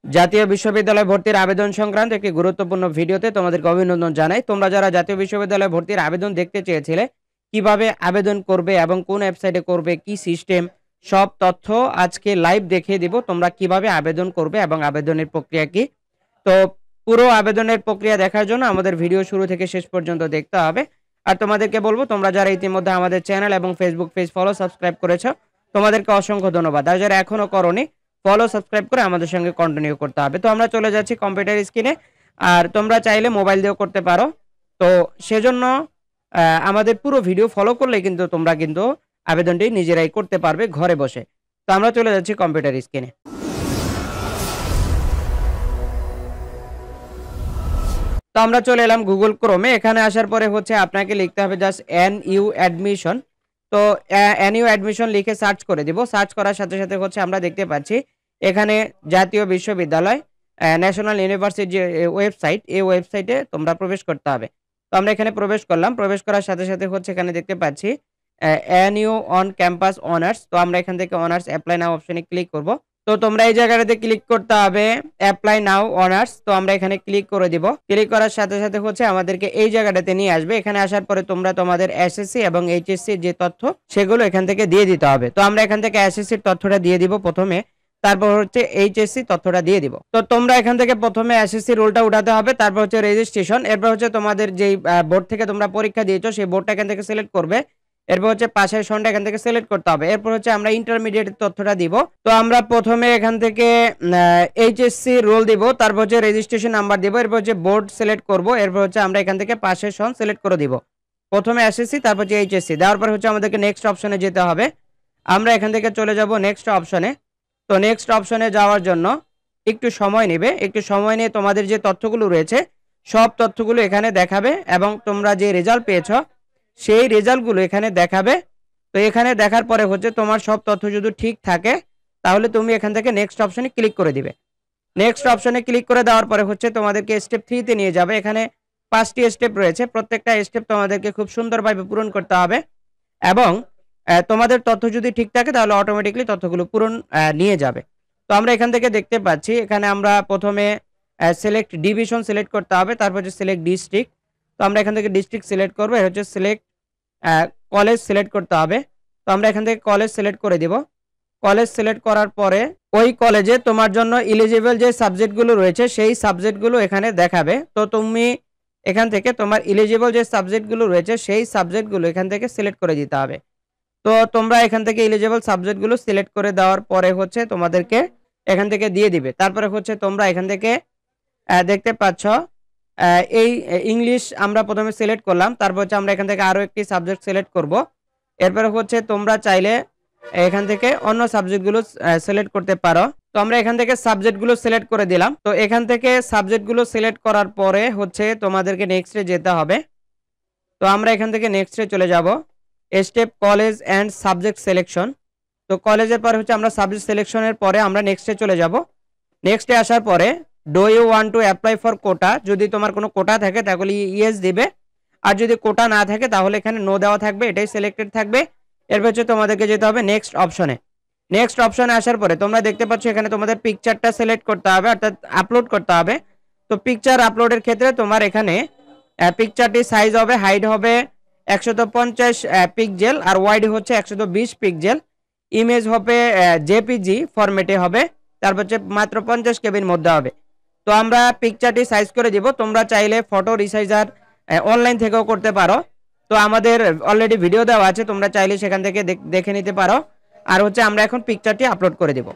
জাতীয় বিশ্ববিদ্যালয় ভর্তির আবেদন সংক্রান্ত একটি গুরুত্বপূর্ণ ভিডিওতে তোমাদেরকে অভিনন্দন জানাই। তোমরা যারা জাতীয় বিশ্ববিদ্যালয় ভর্তির আবেদন দেখতে চেয়েছিলে, কিভাবে আবেদন করবে এবং কোন ওয়েবসাইটে করবে, কি সিস্টেম, সব তথ্য আজকে লাইভ দেখিয়ে দিব। তোমরা কিভাবে আবেদন করবে এবং আবেদনের প্রক্রিয়া কি। তো পুরো আবেদনের প্রক্রিয়া দেখার জন্য আমাদের ভিডিও শুরু থেকে শেষ পর্যন্ত দেখতে হবে। আর তোমাদেরকে বলবো, তোমরা যারা ইতিমধ্যে আমাদের চ্যানেল এবং ফেসবুক পেজ ফলো সাবস্ক্রাইব করেছো, তোমাদেরকে অসংখ্য ধন্যবাদ। আর যারা এখনো করোনি, ফলো সাবস্ক্রাইব করে আমাদের সঙ্গে কন্টিনিউ করতে হবে। তো আমরা চলে যাচ্ছি কম্পিউটার স্ক্রিনে। আর তোমরা চাইলে মোবাইল দিয়েও করতে পারো। তো সেজন্য আমাদের পুরো ভিডিও ফলো করলে কিন্তু তোমরা কিন্তু আবেদনটি নিজেরাই করতে পারবে ঘরে বসে। তো আমরা চলে যাচ্ছি কম্পিউটার স্ক্রিনে। তো আমরা চলে এলাম গুগল ক্রোমে। এখানে আসার পরে হচ্ছে আপনাকে লিখতে হবে জাস্ট NU অ্যাডমিশন। তো NU অ্যাডমিশন লিখে সার্চ করে দিব। সার্চ করার সাথে সাথে হচ্ছে আমরা দেখতে পাচ্ছি এখানে জাতীয় বিশ্ববিদ্যালয় ন্যাশনাল ইউনিভার্সিটি যে ওয়েবসাইট, এই ওয়েবসাইটে তোমরা প্রবেশ করতে হবে। তো আমরা এখানে প্রবেশ করলাম। প্রবেশ করার সাথে সাথে হচ্ছে এখানে দেখতে পাচ্ছি NU অন ক্যাম্পাস অনার্স। তো আমরা এখান থেকে অনার্স অ্যাপ্লাই নাও অপশনে ক্লিক করব। তো তোমরা এই জায়গাটাতে ক্লিক করতে হবে অ্যাপ্লাই নাও অনার্স। তো আমরা এখানে ক্লিক করে দিব। ক্লিক করার সাথে সাথে হচ্ছে আমাদেরকে এই জায়গাটাতে নিয়ে আসবে। এখানে আসার পরে তোমরা তোমাদের SSC এবং HSC যে তথ্য সেগুলো এখান থেকে দিয়ে দিতে হবে। তো আমরা এখান থেকে SSC এর তথ্যটা দিয়ে দিব প্রথমে, তারপর হচ্ছে HSC তথ্যটা দিয়ে দিব। তো তোমরা এখান থেকে প্রথমে SSC রোলটা উঠাতে হবে, তারপর হচ্ছে রেজিস্ট্রেশন, এরপর হচ্ছে তোমাদের যেই বোর্ড থেকে তোমরা পরীক্ষা দিয়েছো সেই বোর্ডটা এখান থেকে সিলেক্ট করবে। এরপর হচ্ছে পাশের সনটা এখান থেকে সিলেক্ট করতে হবে। এরপর হচ্ছে আমরা ইন্টারমিডিয়েট তথ্যটা দিব। তো আমরা প্রথমে এখান থেকে HSC রোল দিব, তারপর হচ্ছে রেজিস্ট্রেশন নাম্বার দিব, এরপর হচ্ছে বোর্ড সিলেক্ট করব, এরপর হচ্ছে আমরা এখান থেকে পাশের সন সিলেক্ট করে দিব। প্রথমে SSC, তারপর হচ্ছে HSC দেওয়ার পর হচ্ছে আমাদেরকে নেক্সট অপশনে যেতে হবে। আমরা এখান থেকে চলে যাব নেক্সট অপশনে। তো নেক্সট অপশনে যাওয়ার জন্য একটু সময় নেবে। একটু সময় নিয়ে তোমাদের যে তথ্যগুলো রয়েছে সব তথ্যগুলো এখানে দেখাবে এবং তোমরা যে রেজাল্ট পেয়েছো সেই রেজাল্টগুলো এখানে দেখাবে। তো এখানে দেখার পরে হচ্ছে তোমার সব তথ্য যদি ঠিক থাকে তাহলে তুমি এখান থেকে নেক্সট অপশনে ক্লিক করে দিবে। নেক্সট অপশনে ক্লিক করে দেওয়ার পরে হচ্ছে তোমাদেরকে স্টেপ 3 তে নিয়ে যাবে। এখানে 5টি স্টেপ রয়েছে, প্রত্যেকটা স্টেপ তোমাদেরকে খুব সুন্দরভাবে পূরণ করতে হবে এবং তোমাদের তথ্য যদি ঠিক থাকে তাহলে অটোমেটিকলি তথ্যগুলো পূরণ নিয়ে যাবে। তো আমরা এখান থেকে দেখতে পাচ্ছি এখানে আমরা প্রথমে সিলেক্ট ডিভিশন সিলেক্ট করতে হবে, তারপর হচ্ছে সিলেক্ট ডিস্ট্রিক্ট। তো আমরা এখান থেকে ডিস্ট্রিক্ট সিলেক্ট করবো। এর হচ্ছে সিলেক্ট কলেজ সিলেক্ট করতে হবে। তো আমরা এখান থেকে কলেজ সিলেক্ট করে দিব। কলেজ সিলেক্ট করার পরে ওই কলেজে তোমার জন্য এলিজিবল যে সাবজেক্টগুলো রয়েছে সেই সাবজেক্টগুলো এখানে দেখাবে। তো তুমি এখান থেকে তোমার এলিজিবল যে সাবজেক্টগুলো রয়েছে সেই সাবজেক্টগুলো এখান থেকে সিলেক্ট করে দিতে হবে। তো তোমরা এখান থেকে এলিজিবল সাবজেক্টগুলো সিলেক্ট করে দেওয়ার পরে হচ্ছে তোমাদেরকে এখান থেকে দিয়ে দিবে। তারপরে হচ্ছে তোমরা এখান থেকে দেখতে পাচ্ছ এই ইংলিশ আমরা প্রথমে সিলেক্ট করলাম, তারপর হচ্ছে আমরা এখান থেকে আরো একটি সাবজেক্ট সিলেক্ট করব। এরপরে হচ্ছে তোমরা চাইলে এখান থেকে অন্য সাবজেক্টগুলো সিলেক্ট করতে পারো। তো আমরা এখান থেকে সাবজেক্টগুলো সিলেক্ট করে দিলাম। তো এখান থেকে সাবজেক্টগুলো সিলেক্ট করার পরে হচ্ছে তোমাদেরকে নেক্সটে যেতে হবে। তো আমরা এখান থেকে নেক্সটে চলে যাব step college and subject selection. তো কলেজের পর হচ্ছে আমরা সাবজেক্ট সিলেকশনের পরে আমরা নেক্সটে চলে যাব। নেক্সটে আসার পরে do you want to apply for quota, যদি তোমার কোনো কোটা থাকে তাহলে ইয়েস দিবে, আর যদি কোটা না থাকে তাহলে এখানে নো দেওয়া থাকবে, এটাই সিলেক্টেড থাকবে। এরপর হচ্ছে তোমাদেরকে যেতে হবে নেক্সট অপশনে। নেক্সট অপশনে আসার পরে তোমরা দেখতে পাচ্ছ এখানে তোমাদের পিকচারটা সিলেক্ট করতে হবে, অর্থাৎ আপলোড করতে হবে। তো পিকচার আপলোডের ক্ষেত্রে তোমার এখানে পিকচারটি সাইজ হবে, হাইট হবে 150 পিক্সেল আর ওয়াইড হচ্ছে 120 পিক্সেল। ইমেজ হবে জেপিজি ফরম্যাটে হবে, তারপর হচ্ছে মাত্র 50 কেবির মধ্যে হবে। তো আমরা পিকচারটি সাইজ করে দিব। তোমরা চাইলে ফটো রিসাইজার অনলাইন থেকেও করতে পারো। তো আমাদের অলরেডি ভিডিও দেওয়া আছে, তোমরা চাইলে সেখান থেকে দেখে নিতে পারো। আর হচ্ছে আমরা এখন পিকচারটি আপলোড করে দেব।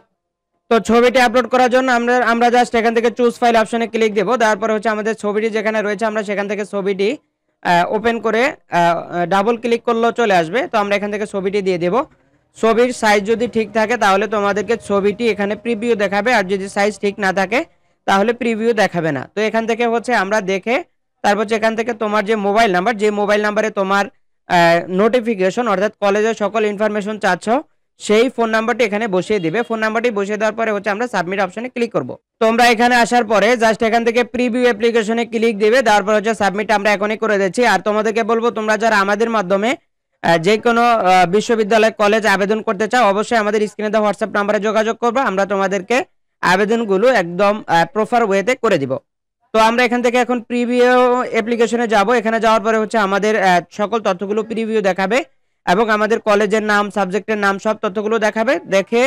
তো ছবিটি আপলোড করার জন্য আমরা জাস্ট এখান থেকে চুজ ফাইল অপশনে ক্লিক দেব। তারপর হচ্ছে আমাদের ছবিটি যেখানে রয়েছে আমরা সেখান থেকে ছবিটি ওপেন করে ডাবল ক্লিক করলেও চলে আসবে। তো আমরা এখান থেকে ছবিটি দিয়ে দেব। ছবির সাইজ যদি ঠিক থাকে তাহলে তোমাদেরকে ছবিটি এখানে প্রিভিউ দেখাবে, আর যদি সাইজ ঠিক না থাকে তাহলে প্রিভিউ দেখাবে না। তো এখান থেকে হচ্ছে আমরা দেখে তারপর এখান থেকে তোমার যে মোবাইল নাম্বার, যে মোবাইল নাম্বারে তোমার নোটিফিকেশন অর্থাৎ কলেজের সকল ইনফরমেশন চাচ্ছ সেই ফোন নাম্বারটি এখানে বসিয়ে দিবে। ফোন নাম্বারটি বসিয়ে দেওয়ার পরে হচ্ছে আমরা সাবমিট অপশনে ক্লিক করব। তোমরা এখানে আসার পরে জাস্ট এখান থেকে প্রিভিউ অ্যাপ্লিকেশনে ক্লিক দিবে, তারপর হচ্ছে সাবমিট আমরা এখনই করে দিচ্ছি। আর তোমাদেরকে বলবো তোমরা যারা আমাদের মাধ্যমে যে কোনো বিশ্ববিদ্যালয় কলেজ আবেদন করতে চাও অবশ্যই আমাদের স্ক্রিনে দেওয়া হোয়াটসঅ্যাপ নাম্বারে যোগাযোগ করবে, আমরা তোমাদেরকে আবেদনগুলো একদম প্রপার ওয়েতে করে দিব। তো আমরা এখান থেকে এখন প্রিভিউ অ্যাপ্লিকেশনে যাব। এখানে যাওয়ার পরে হচ্ছে আমাদের সকল তথ্যগুলো প্রিভিউ দেখাবে এবং আমাদের কলেজের নাম, সাবজেক্টের নাম, সব তথ্যগুলো দেখাবে। দেখে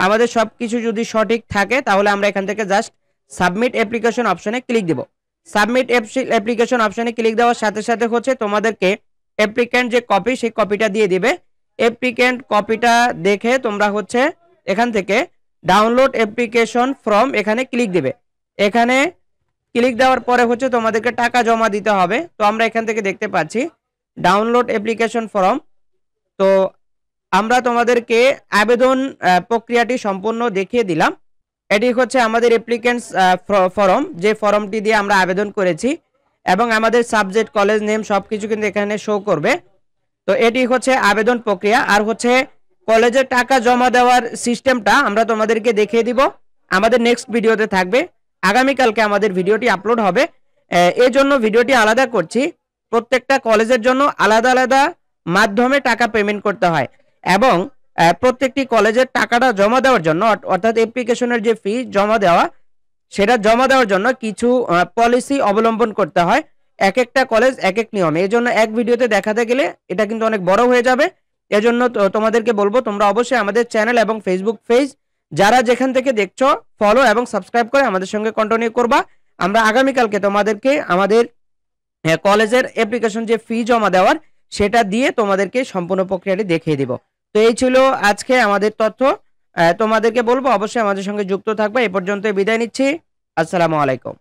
আমাদের সবকিছু যদি সঠিক থাকে তাহলে আমরা এখান থেকে জাস্ট সাবমিট অ্যাপ্লিকেশন অপশনে ক্লিক দিব। সাবমিট অ্যাপ্লিকেশন অপশনে ক্লিক দেওয়ার সাথে সাথে হচ্ছে তোমাদেরকে অ্যাপ্লিক্যান্ট যে কপি, সেই কপিটা দিয়ে দিবে। অ্যাপ্লিক্যান্ট কপিটা দেখে তোমরা হচ্ছে এখান থেকে ডাউনলোড অ্যাপ্লিকেশন ফর্ম এখানে ক্লিক দিবে। এখানে ক্লিক দেওয়ার পরে হচ্ছে তোমাদেরকে টাকা জমা দিতে হবে। তো আমরা এখান থেকে দেখতে পাচ্ছি ডাউনলোড অ্যাপ্লিকেশন ফর্ম। তো আমরা তোমাদেরকে আবেদন প্রক্রিয়াটি সম্পূর্ণ দেখিয়ে দিলাম। এটি হচ্ছে আমাদের অ্যাপ্লিকেন্টস ফর্ম, যে ফর্মটি দিয়ে আমরা আবেদন করেছি এবং আমাদের সাবজেক্ট, কলেজ নেম সবকিছু কিন্তু এখানে শো করবে। তো এটি হচ্ছে আবেদন প্রক্রিয়া। আর হচ্ছে কলেজের টাকা জমা দেওয়ার সিস্টেমটা আমরা তোমাদেরকে দেখিয়ে দিব, আমাদের নেক্সট ভিডিওতে থাকবে। আগামীকালকে আমাদের ভিডিওটি আপলোড হবে। এই জন্য ভিডিওটি আলাদা করছি। প্রত্যেকটা কলেজের জন্য আলাদা আলাদা মাধ্যমে টাকা পেমেন্ট করতে হয় এবং প্রত্যেকটি কলেজের টাকাটা জমা দেওয়ার জন্য, অর্থাৎ অ্যাপ্লিকেশনের যে ফি জমা দেওয়া, সেটা জমা দেওয়ার জন্য কিছু পলিসি অবলম্বন করতে হয়। এক একটা কলেজ এক এক নিয়ম। এই জন্য এক ভিডিওতে দেখাতে গেলে এটা কিন্তু অনেক বড় হয়ে যাবে। এজন্য তোমাদেরকে বলবো তোমরা অবশ্যই আমাদের চ্যানেল এবং ফেসবুক পেজ যারা যেখান থেকে দেখছো ফলো এবং সাবস্ক্রাইব করে আমাদের সঙ্গে কন্টিনিউ করবা। আমরা আগামীকালকে তোমাদেরকে আমাদের কলেজের অ্যাপ্লিকেশন যে ফি জমা দেওয়ার, সেটা দিয়ে তোমাদেরকে সম্পূর্ণ প্রক্রিয়াটি দেখিয়ে দিব। তো এই ছিল আজকে আমাদের তথ্য। তোমাদেরকে বলবো অবশ্যই আমাদের সঙ্গে যুক্ত থাকবে। এই পর্যন্ত বিদায় নিচ্ছি। আসসালামু আলাইকুম।